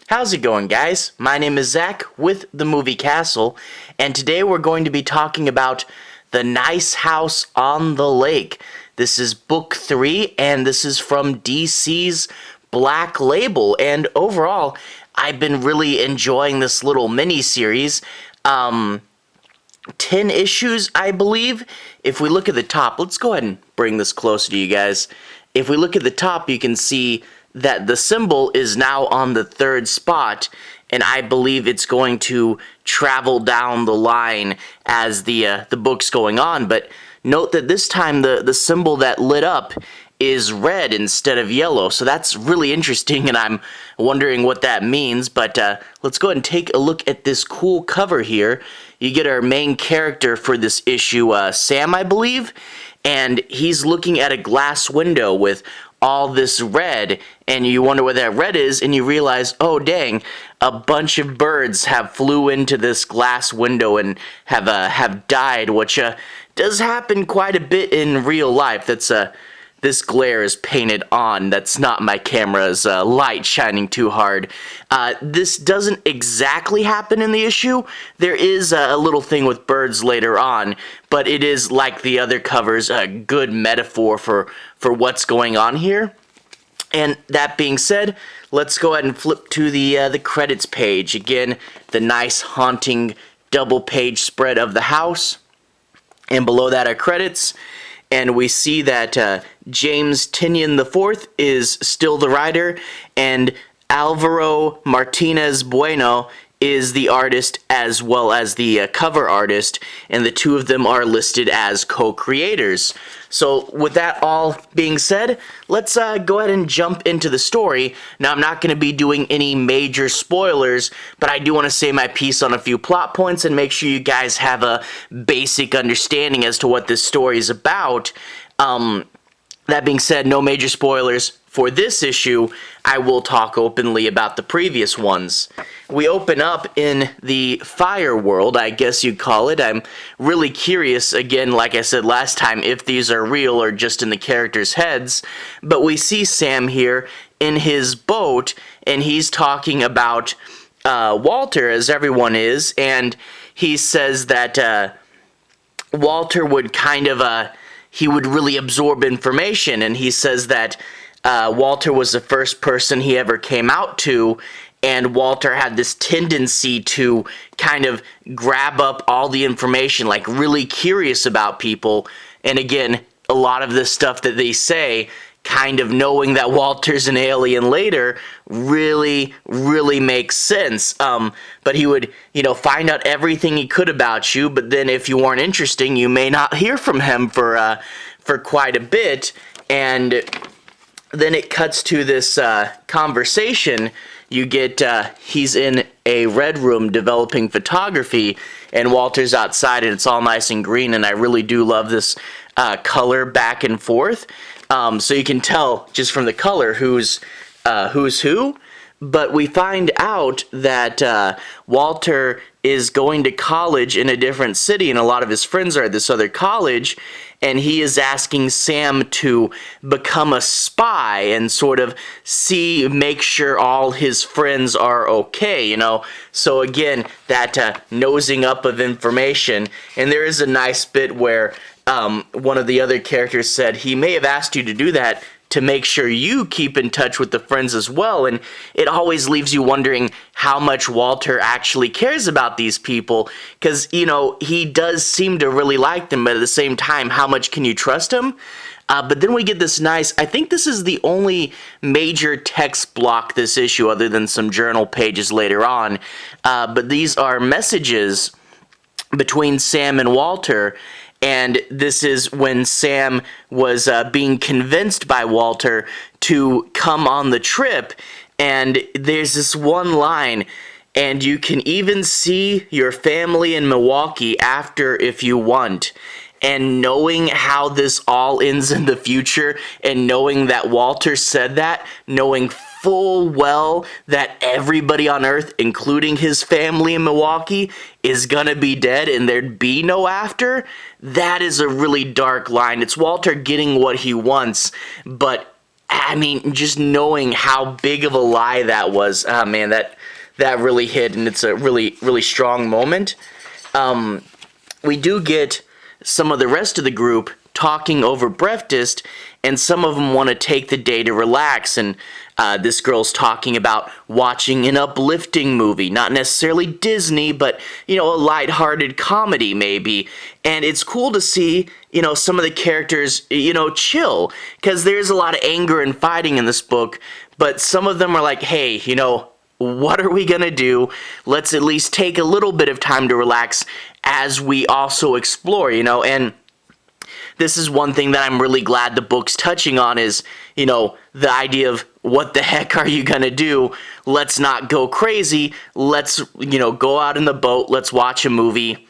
How's it going, guys? My name is Zach with the Movie Castle, and today we're going to be talking about The Nice House on the Lake. This is book 3, and this is from DC's Black Label, and overall, I've been really enjoying this little mini-series. 10 issues, I believe. If we look at the top, let's go ahead and bring this closer to you guys. If we look at the top, you can see that the symbol is now on the 3rd spot, and I believe it's going to travel down the line as the book's going on. But note that this time the symbol that lit up is red instead of yellow, so that's really interesting, and I'm wondering what that means. But let's go ahead and take a look at this cool cover here. You get our main character for this issue, Sam, I believe, and he's looking at a glass window with all this red, and you wonder what that red is, and you realize, oh dang, a bunch of birds have flew into this glass window and have died, which does happen quite a bit in real life. That's this glare is painted on. That's not my camera's light shining too hard. This doesn't exactly happen in the issue. There is a little thing with birds later on, but it is, like the other covers, a good metaphor for what's going on here. And that being said, let's go ahead and flip to the credits page. Again, the nice haunting double page spread of the house, and below that are credits. And we see that James Tynion IV is still the writer, and Alvaro Martinez Bueno is the artist as well as the cover artist, and the two of them are listed as co-creators. So with that all being said, let's go ahead and jump into the story. Now, I'm not going to be doing any major spoilers, but I do want to say my piece on a few plot points and make sure you guys have a basic understanding as to what this story is about. That being said, no major spoilers. For this issue, I will talk openly about the previous ones. We open up in the fire world, I guess you'd call it. I'm really curious, again, like I said last time, if these are real or just in the characters' heads. But we see Sam here in his boat, and he's talking about Walter, as everyone is, and he says that Walter would kind of, he would really absorb information, and he says that Walter was the first person he ever came out to, and Walter had this tendency to kind of grab up all the information, like really curious about people. And again, a lot of this stuff that they say, kind of knowing that Walter's an alien later, really makes sense. But he would, find out everything he could about you, but then if you weren't interesting, you may not hear from him for quite a bit. And then it cuts to this conversation. You get, he's in a red room developing photography, and Walter's outside, and it's all nice and green, and I really do love this color back and forth. So you can tell just from the color who's who. But we find out that Walter is going to college in a different city, and a lot of his friends are at this other college, and he is asking Sam to become a spy and sort of make sure all his friends are okay, So again, that nosing up of information. And there is a nice bit where one of the other characters said he may have asked you to do that to make sure you keep in touch with the friends as well, and it always leaves you wondering how much Walter actually cares about these people, because, he does seem to really like them, but at the same time, how much can you trust him? But then we get this nice, I think this is the only major text block this issue, other than some journal pages later on, but these are messages between Sam and Walter. And this is when Sam was being convinced by Walter to come on the trip. And there's this one line, and you can even see your family in Milwaukee after if you want. And knowing how this all ends in the future, and knowing that Walter said that, knowing full well that everybody on Earth, including his family in Milwaukee, is gonna be dead and there'd be no after, that is a really dark line. It's Walter getting what he wants, but I mean, just knowing how big of a lie that was, man, that really hit, and it's a really, really strong moment. We do get some of the rest of the group talking over breakfast, and some of them want to take the day to relax, and this girl's talking about watching an uplifting movie, not necessarily Disney, but, a lighthearted comedy maybe. And it's cool to see, some of the characters, chill, because there's a lot of anger and fighting in this book, but some of them are like, hey, what are we gonna do? Let's at least take a little bit of time to relax as we also explore, and this is one thing that I'm really glad the book's touching on is, the idea of what the heck are you gonna do? Let's not go crazy. Let's, go out in the boat. Let's watch a movie.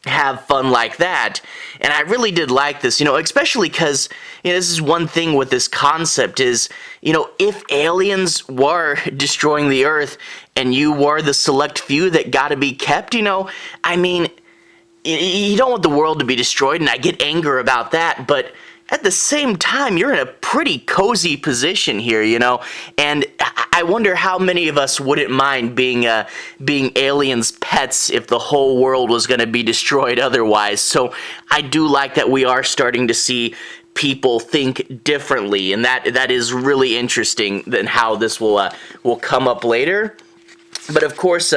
Have fun like that. And I really did like this, especially because, this is one thing with this concept is, if aliens were destroying the Earth and you were the select few that got to be kept, I mean, you don't want the world to be destroyed, and I get anger about that, but at the same time, you're in a pretty cozy position here, and I wonder how many of us wouldn't mind being aliens' pets if the whole world was going to be destroyed otherwise. So I do like that we are starting to see people think differently, and that is really interesting than how this will come up later. But of course,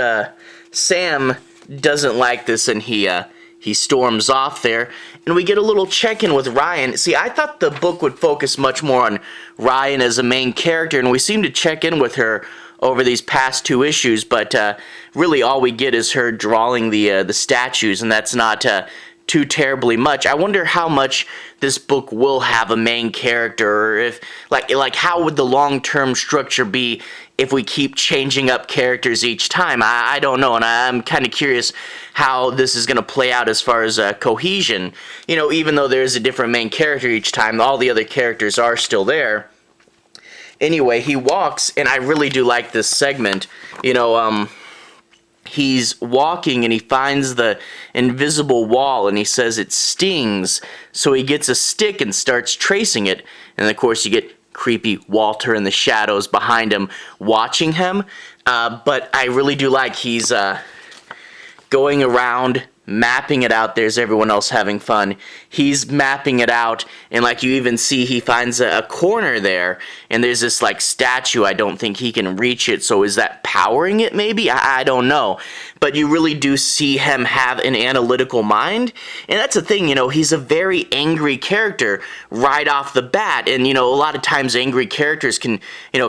Sam doesn't like this, and he storms off there, and we get a little check-in with Ryan. See, I thought the book would focus much more on Ryan as a main character, and we seem to check in with her over these past 2 issues, but really all we get is her drawing the statues, and that's not too terribly much. I wonder how much this book will have a main character, or if, like how would the long-term structure be if we keep changing up characters each time. I don't know, and I'm kind of curious how this is going to play out as far as cohesion. Even though there's a different main character each time, all the other characters are still there. Anyway, he walks, and I really do like this segment. He's walking, and he finds the invisible wall, and he says it stings. So he gets a stick and starts tracing it, and of course you get creepy Walter in the shadows behind him watching him. But I really do like he's going around mapping it out. There's everyone else having fun. He's mapping it out, and like you even see, he finds a corner there, and there's this like statue. I don't think he can reach it, so is that powering it maybe? I don't know. But you really do see him have an analytical mind, and that's the thing, he's a very angry character right off the bat, and a lot of times angry characters can,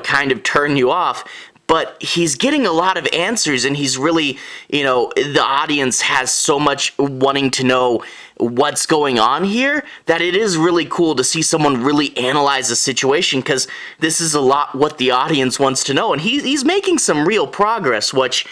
kind of turn you off. But he's getting a lot of answers, and he's really, the audience has so much wanting to know what's going on here that it is really cool to see someone really analyze the situation, because this is a lot what the audience wants to know. And he's making some real progress, which,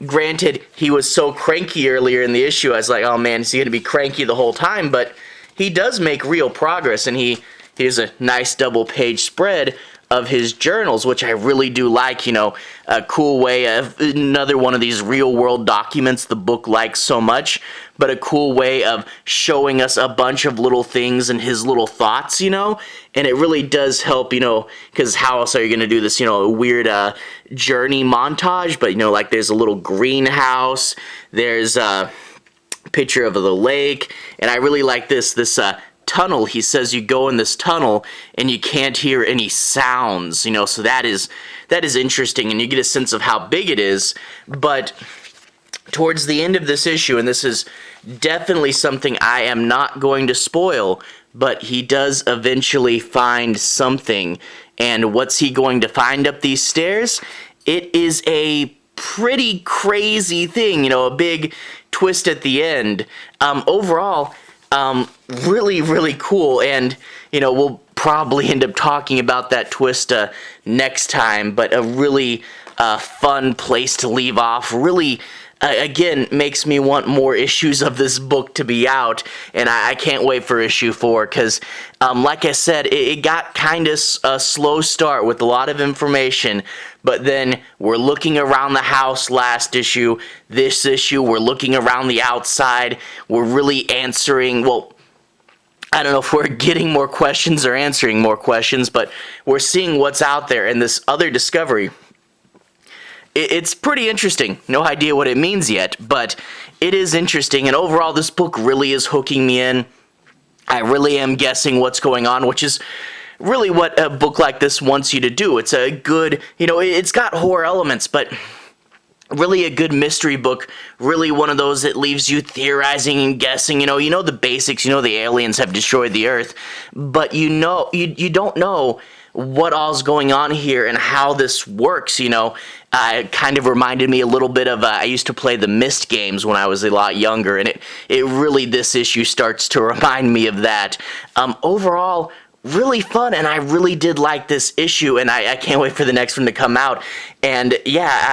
granted, he was so cranky earlier in the issue. I was like, oh man, is he going to be cranky the whole time? But he does make real progress, and he has a nice double-page spread of his journals, which I really do like, a cool way of another one of these real world documents the book likes so much, but a cool way of showing us a bunch of little things and his little thoughts, and it really does help, because how else are you going to do this, a weird journey montage, but, like there's a little greenhouse, there's a picture of the lake, and I really like this tunnel. He says you go in this tunnel and you can't hear any sounds, so that is interesting, and you get a sense of how big it is. But towards the end of this issue, and this is definitely something I am not going to spoil, but he does eventually find something. And what's he going to find up these stairs? It is a pretty crazy thing, a big twist at the end. Overall, really, really cool, and, we'll probably end up talking about that twist next time, but a really fun place to leave off. Really, again, makes me want more issues of this book to be out, and I can't wait for issue 4, because, like I said, it got kind of a slow start with a lot of information, but then we're looking around the house last issue. This issue, we're looking around the outside. We're really answering, well, I don't know if we're getting more questions or answering more questions, but we're seeing what's out there, and this other discovery, it's pretty interesting. No idea what it means yet, but it is interesting, and overall this book really is hooking me in. I really am guessing what's going on, which is really what a book like this wants you to do. It's a good, it's got horror elements, but really a good mystery book, really one of those that leaves you theorizing and guessing. You know the basics, the aliens have destroyed the earth, but you don't know what all's going on here and how this works. It kind of reminded me a little bit of I used to play the Myst games when I was a lot younger, and it really, this issue starts to remind me of that. Overall, really fun, and I really did like this issue, and I can't wait for the next one to come out. And yeah,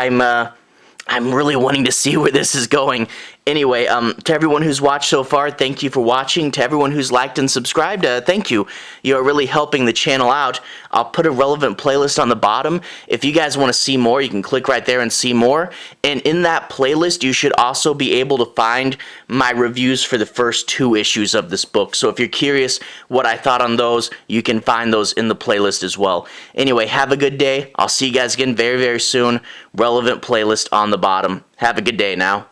I'm really wanting to see where this is going. Anyway, to everyone who's watched so far, thank you for watching. To everyone who's liked and subscribed, thank you. You're really helping the channel out. I'll put a relevant playlist on the bottom. If you guys want to see more, you can click right there and see more. And in that playlist, you should also be able to find my reviews for the first 2 issues of this book. So if you're curious what I thought on those, you can find those in the playlist as well. Anyway, have a good day. I'll see you guys again very, very soon. Relevant playlist on the bottom. Have a good day now.